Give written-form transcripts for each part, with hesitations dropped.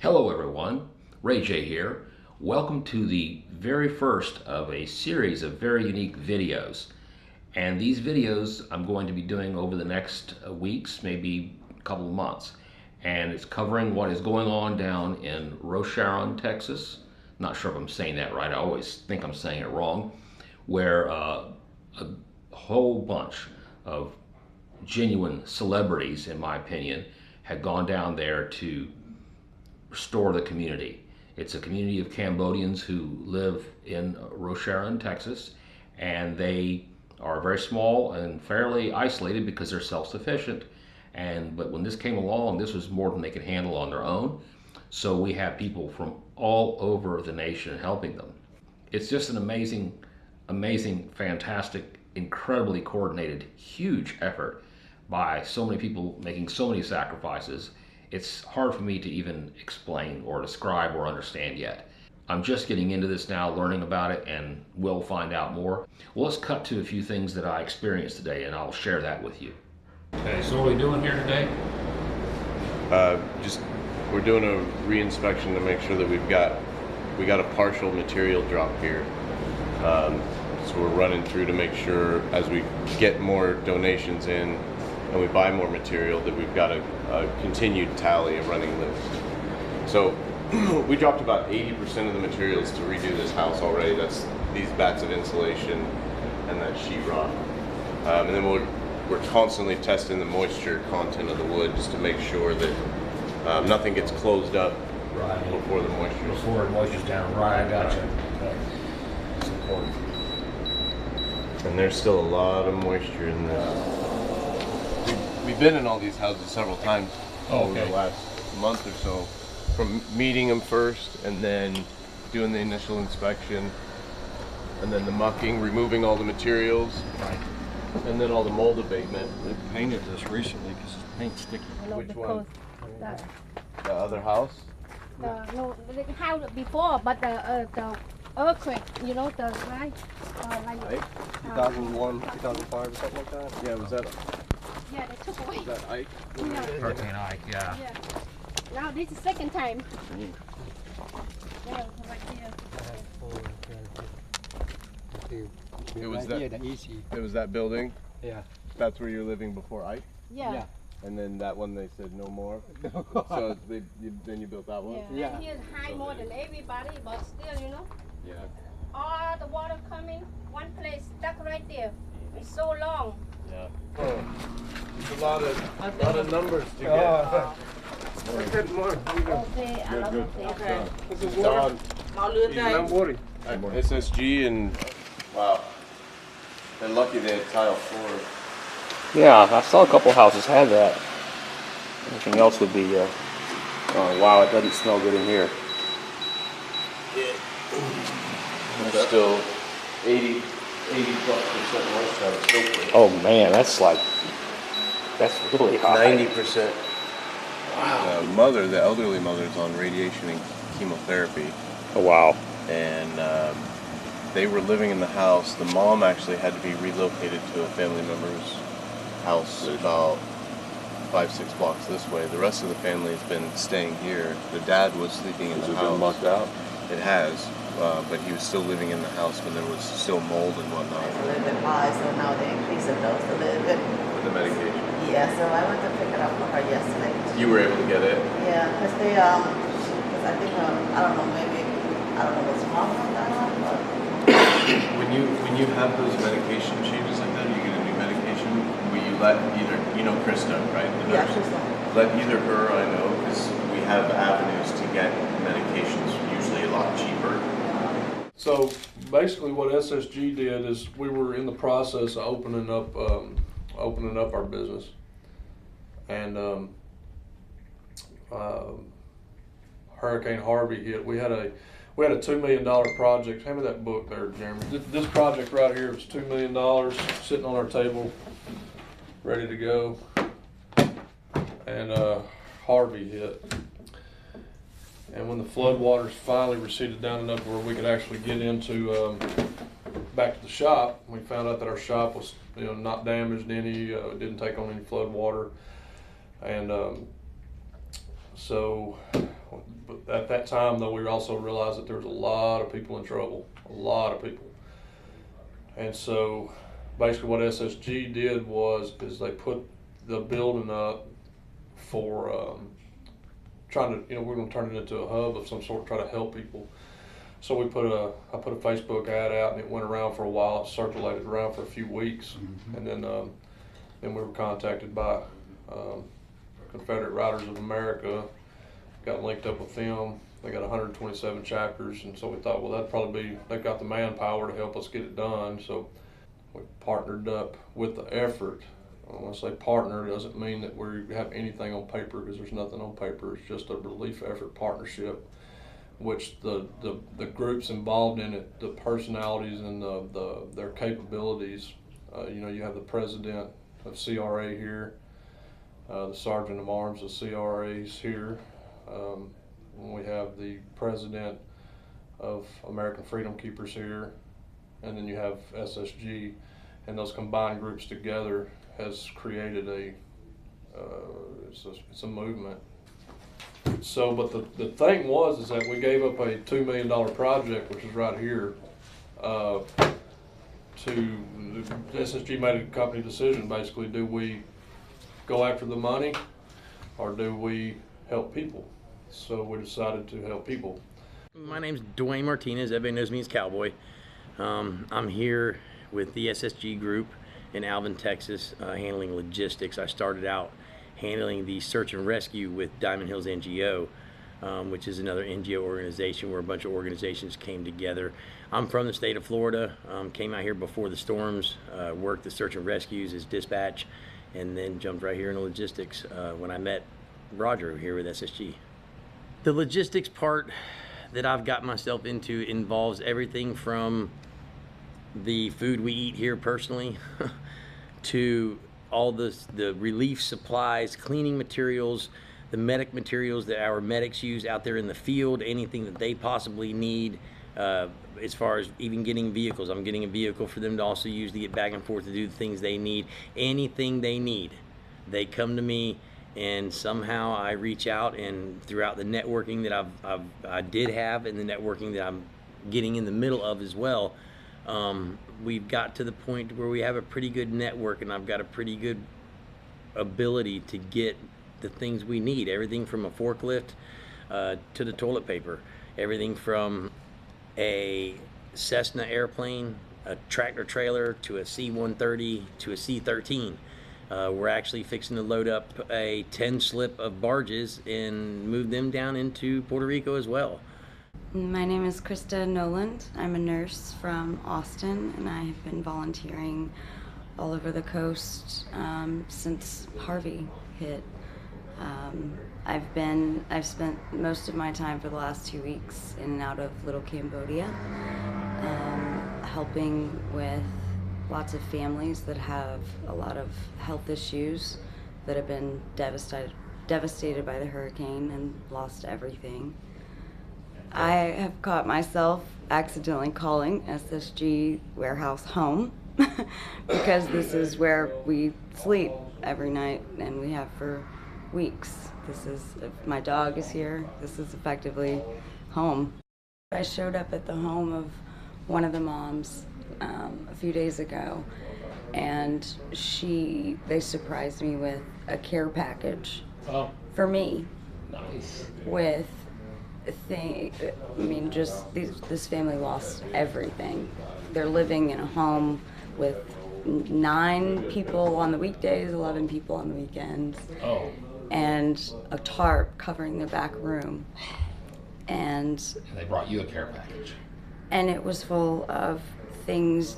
Hello everyone, RayJ here. Welcome to the very first of a series of very unique videos. And these videos I'm going to be doing over the next weeks, maybe a couple of months. And it's covering what is going on down in Rosharon, Texas. Not sure if I'm saying that right, I always think I'm saying it wrong. Where a whole bunch of genuine celebrities, in my opinion, had gone down there to restore the community. It's a community of Cambodians who live in Rosharon, Texas, and they are very small and fairly isolated because they're self-sufficient. But when this came along, this was more than they could handle on their own. So we have people from all over the nation helping them. It's just an amazing, fantastic, incredibly coordinated, huge effort by so many people making so many sacrifices. It's hard for me to even explain or describe or understand yet. I'm just getting into this now, learning about it, and we'll find out more. Well, let's cut to a few things that I experienced today, and I'll share that with you. Okay, so what are we doing here today? We're doing a re-inspection to make sure that we got a partial material drop here. So we're running through to make sure as we get more donations in and we buy more material that we've got a continued tally, a running list. So we dropped about 80% of the materials to redo this house already. That's these bats of insulation and that sheetrock. And then we're constantly testing the moisture content of the wood just to make sure that nothing gets closed up before the moisture's down. Right, I gotcha. Okay. That's important. And there's still a lot of moisture in this. We've been in all these houses several times over the last month or so, from meeting them first and then doing the initial inspection and then the mucking, removing all the materials, and then all the mold abatement. They painted this recently because the paint's sticky. Which one? The other house? No, the house before, but the earthquake, you know, the right, like 2001, 2005, or something like that. Yeah, was that? Yeah, they took away. Was that Ike? Yeah. Hurricane Ike, yeah. Now this is the second time. Yeah, right here. It was that. It was that building. Yeah. That's where you're living before Ike. Yeah. And then that one they said no more. So then you built that one. Yeah. And here's high more than everybody, but still, you know. Yeah. All the water coming, one place stuck right there. It's so long. Yeah. Oh, it's a lot of numbers to get. Good morning. Okay, I love it. Okay. This is Don. SSG and wow. They're lucky they had tile floors. Yeah, I saw a couple houses had that. Anything else would be, oh wow, it doesn't smell good in here. There's still 80+% moisture. Oh man, that's really high. 90%. Wow. The elderly mother's on radiation and chemotherapy. Oh wow. And they were living in the house. The mom actually had to be relocated to a family member's house about 5-6 blocks this way. The rest of the family has been staying here. The dad was sleeping in the house. Has it been mucked out? It has, but he was still living in the house when there was still mold and whatnot. It's a little bit high, so now they increase the dose a little bit. With the medication. Yeah, so I went to pick it up for her yesterday. You were able to get it? Yeah, because I think, I don't know, maybe, I don't know what's wrong with that one, but. When you have those medication changes like that, you get a new medication, will you let either, you know Krista, right? The Yeah, nurse? Krista. Let either her or I know, because we have avenues to get medications usually a lot cheaper. So basically what SSG did is we were in the process of opening up our business. And Hurricane Harvey hit. We had a $2 million project. Hand me that book there, Jeremy. This project right here was $2 million sitting on our table, ready to go. And Harvey hit. And when the flood waters finally receded down enough where we could actually get into back to the shop, we found out that our shop was not damaged any. It didn't take on any flood water. And so But at that time, though, we also realized that there was a lot of people in trouble, a lot of people. And so basically what SSG did is they put the building up for trying to, we're going to turn it into a hub of some sort, try to help people. So I put a Facebook ad out, and it went around for a while. It circulated around for a few weeks, and then we were contacted by Confederate Writers of America. Got linked up with them. They got 127 chapters, and so we thought, well, that'd probably be, they've got the manpower to help us get it done. So we partnered up with the effort. When I say partner, it doesn't mean that we have anything on paper, because there's nothing on paper. It's just a relief effort partnership, which the groups involved in it, the personalities and their capabilities. You have the president of CRA here, the sergeant of arms of CRA is here. We have the president of American Freedom Keepers here, and then you have SSG, and those combined groups together has created it's a movement. So, but the thing is that we gave up a $2 million project, which is right here, SSG made a company decision, basically. Do we go after the money, or do we help people? So we decided to help people. My name's Dwayne Martinez. Everybody knows me as Cowboy. I'm here with the SSG group in Alvin, Texas, handling logistics. I started out handling the search and rescue with Diamond Hills NGO, which is another NGO organization where a bunch of organizations came together. I'm from the state of Florida, came out here before the storms, worked the search and rescues as dispatch, and then jumped right here into logistics when I met Roger here with SSG. The logistics part that I've got myself into involves everything from the food we eat here personally to all the relief supplies, cleaning materials, the medic materials that our medics use out there in the field, anything that they possibly need, as far as even getting vehicles. I'm getting a vehicle for them to also use to get back and forth to do the things they need. Anything they need, they come to me, and somehow I reach out, and throughout the networking that I did have, and the networking that I'm getting in the middle of as well, we've got to the point where we have a pretty good network, and I've got a pretty good ability to get the things we need. Everything from a forklift to the toilet paper, everything from a Cessna airplane, a tractor trailer, to a C-130, to a C-13. We're actually fixing to load up a 10 slip of barges and move them down into Puerto Rico as well. My name is Krista Noland. I'm a nurse from Austin, and I have been volunteering all over the coast since Harvey hit. I've spent most of my time for the last 2 weeks in and out of Little Cambodia, helping with lots of families that have a lot of health issues, that have been devastated by the hurricane and lost everything. I have caught myself accidentally calling SSG warehouse home because this is where we sleep every night, and we have for weeks. If my dog is here, this is effectively home. I showed up at the home of one of the moms a few days ago, and they surprised me with a care package for me. Nice. With this family lost everything. They're living in a home with 9 people on the weekdays, 11 people on the weekends. Oh. And a tarp covering their back room. And they brought you a care package. And it was full of things,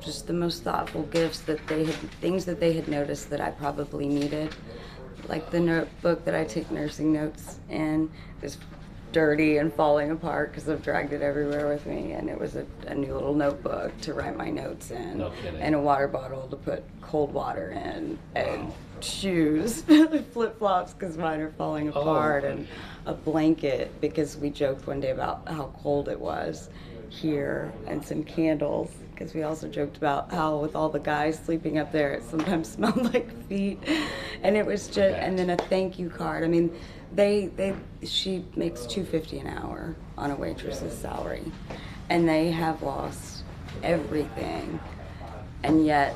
just the most thoughtful gifts things that they had noticed that I probably needed. Like the notebook that I take nursing notes in is dirty and falling apart because I've dragged it everywhere with me, and it was a new little notebook to write my notes in. No kidding. And a water bottle to put cold water in, and shoes, flip-flops because mine are falling apart, and a blanket because we joked one day about how cold it was here, and some candles because we also joked about how with all the guys sleeping up there, it sometimes smelled like feet, and it was just, and then a thank you card. I mean, she makes $2.50 an hour on a waitress's salary, and they have lost everything, and yet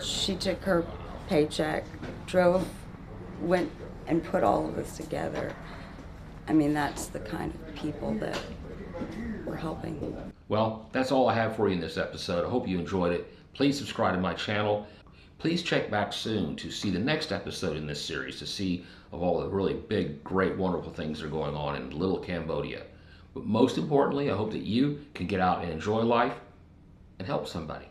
she took her paycheck, went and put all of this together. I mean, that's the kind of people that we're helping. Well, that's all I have for you in this episode. I hope you enjoyed it. Please subscribe to my channel. Please check back soon to see the next episode in this series, to see of all the really big, great, wonderful things that are going on in little Cambodia. But most importantly, I hope that you can get out and enjoy life and help somebody.